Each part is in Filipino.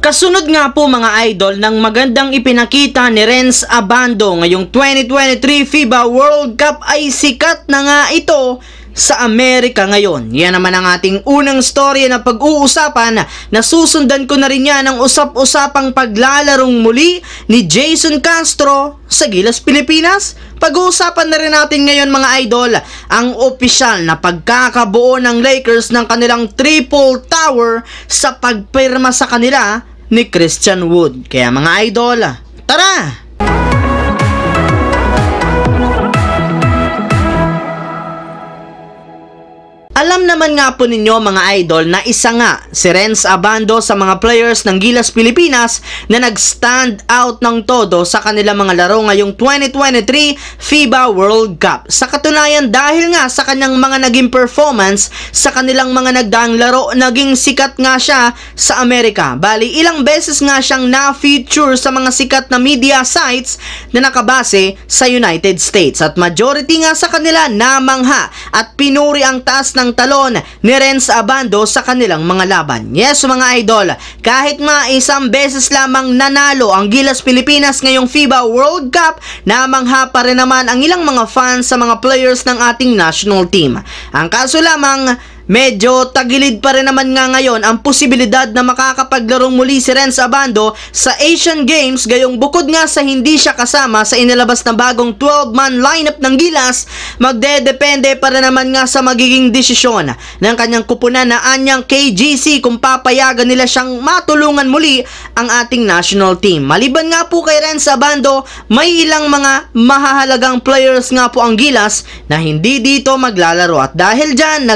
Kasunod nga po mga idol ng magandang ipinakita ni Renz Abando ngayong 2023 FIBA World Cup ay sikat na nga ito sa Amerika ngayon. Yan naman ang ating unang story na pag-uusapan na susundan ko na rin yan ang usap-usapang paglalarong muli ni Jayson Castro sa Gilas, Pilipinas. Pag-uusapan na rin natin ngayon mga idol ang opisyal na pagkakabuo ng Lakers ng kanilang triple tower sa pagpirma sa kanila ni Christian Wood. Kaya mga idol, tara! Alam naman nga po ninyo mga idol na isa nga si Renz Abando sa mga players ng Gilas Pilipinas na nag-stand out ng todo sa kanilang mga laro ngayong 2023 FIBA World Cup. Sa katunayan dahil nga sa kanyang mga naging performance sa kanilang mga nagdaang laro, naging sikat nga siya sa Amerika. Bali ilang beses nga siyang na-feature sa mga sikat na media sites na nakabase sa United States. At majority nga sa kanila namangha at pinuri ang taas ng talon ni Renz Abando sa kanilang mga laban. Yes mga idol, kahit isang beses lamang nanalo ang Gilas Pilipinas ngayong FIBA World Cup, namangha pa rin naman ang ilang mga fans sa mga players ng ating national team. Ang kaso lamang, medyo tagilid pa rin naman nga ngayon ang posibilidad na makakapaglarong muli si Renz Abando sa Asian Games, gayong bukod nga sa hindi siya kasama sa inilabas na bagong 12-man lineup ng Gilas, magdedepende pa rin naman nga sa magiging desisyon ng kanyang kupunan na anyang KGC kung papayagan nila siyang matulungan muli ang ating national team. Maliban nga po kay Renz Abando, may ilang mga mahahalagang players nga po ang Gilas na hindi dito maglalaro, at dahil dyan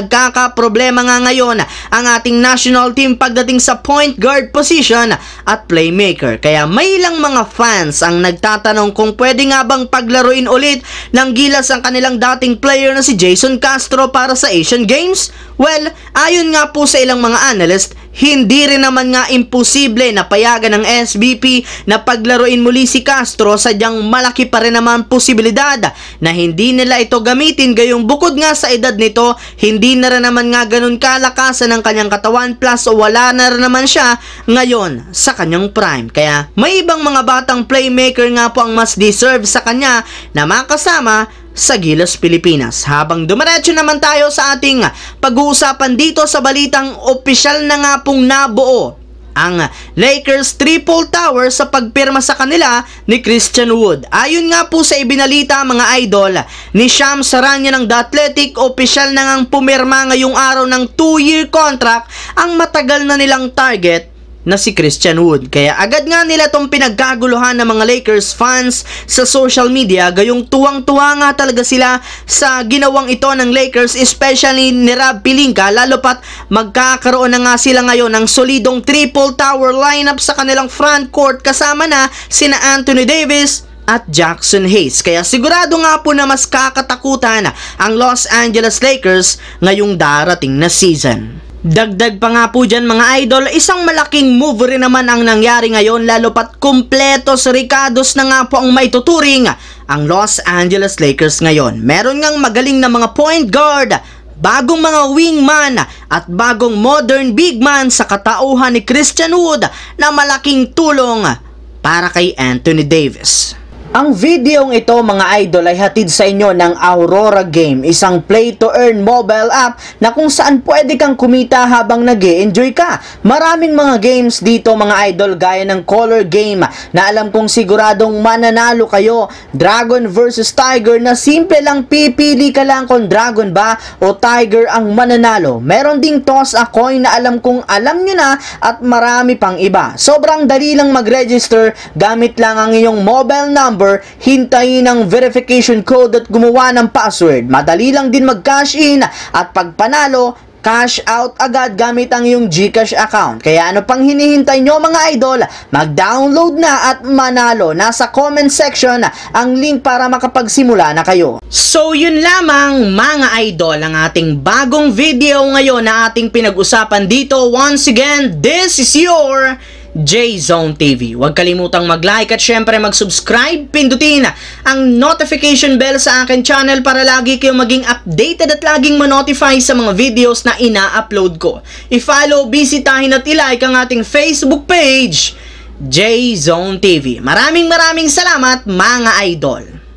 problema nga ngayon ang ating national team pagdating sa point guard position at playmaker. Kaya may ilang mga fans ang nagtatanong kung pwede nga bang paglaruin ulit ng Gilas ang kanilang dating player na si Jayson Castro para sa Asian Games. Well, ayon nga po sa ilang mga analyst, hindi rin naman nga imposible na payagan ng SBP na paglaruin muli si Castro, sadyang malaki pa rin naman posibilidad na hindi nila ito gamitin, gayong bukod nga sa edad nito, hindi na rin naman nga ganun kalakasan ng kanyang katawan, plus wala na rin naman siya ngayon sa kanyang prime. Kaya may ibang mga batang playmaker nga po ang mas deserve sa kanya na makasama sa Gilas Pilipinas. Habang dumiretso naman tayo sa ating pag-uusapan dito sa balitang opisyal na nga pong nabuo ang Lakers triple tower sa pagpirma sa kanila ni Christian Wood. Ayon nga po sa ibinalita mga idol ni Shams Charania ng The Athletic, opisyal na ngang pumirma ngayong araw ng 2-year contract ang matagal na nilang target na si Christian Wood. Kaya agad nga nila itong pinagkaguluhan ng mga Lakers fans sa social media, gayong tuwang-tuwa nga talaga sila sa ginawang ito ng Lakers, especially ni Rob Pelinka, lalo pat magkakaroon na nga sila ngayon ng solidong triple tower lineup sa kanilang front court kasama na sina Anthony Davis at Jackson Hayes. Kaya sigurado nga po na mas kakatakutan ang Los Angeles Lakers ngayong darating na season. Dagdag pa nga po dyan mga idol, isang malaking move rin naman ang nangyari ngayon, lalo pat kumpletos ricados na nga po ang maituturing ang Los Angeles Lakers ngayon. Meron ngang magaling na mga point guard, bagong mga wingman at bagong modern big man sa katauhan ni Christian Wood na malaking tulong para kay Anthony Davis. Ang videong ito mga idol ay hatid sa inyo ng Aurora Game, isang play-to-earn mobile app na kung saan pwede kang kumita habang nag-e-enjoy ka. Maraming mga games dito mga idol, gaya ng Color Game na alam kong siguradong mananalo kayo, Dragon versus Tiger na simple lang pipili ka lang kung Dragon ba o Tiger ang mananalo. Meron ding Toss a Coin na alam kong alam nyo na, at marami pang iba. Sobrang dali lang mag-register, gamit lang ang iyong mobile number, hintayin ang verification code at gumawa ng password. Madali lang din mag-cash in, at pag panalo, cash out agad gamit ang iyong GCash account. Kaya ano pang hinihintay nyo mga idol? Mag-download na at manalo. Nasa comment section ang link para makapagsimula na kayo. So yun lamang mga idol ang ating bagong video ngayon na ating pinag-usapan dito. Once again, this is your J-Zone TV. Huwag kalimutang mag-like at syempre mag-subscribe. Pindutin ang notification bell sa akin channel para lagi kayong maging updated at laging ma-notify sa mga videos na ina-upload ko. I-follow, bisitahin at i-like ang ating Facebook page, J-Zone TV. Maraming salamat mga idol!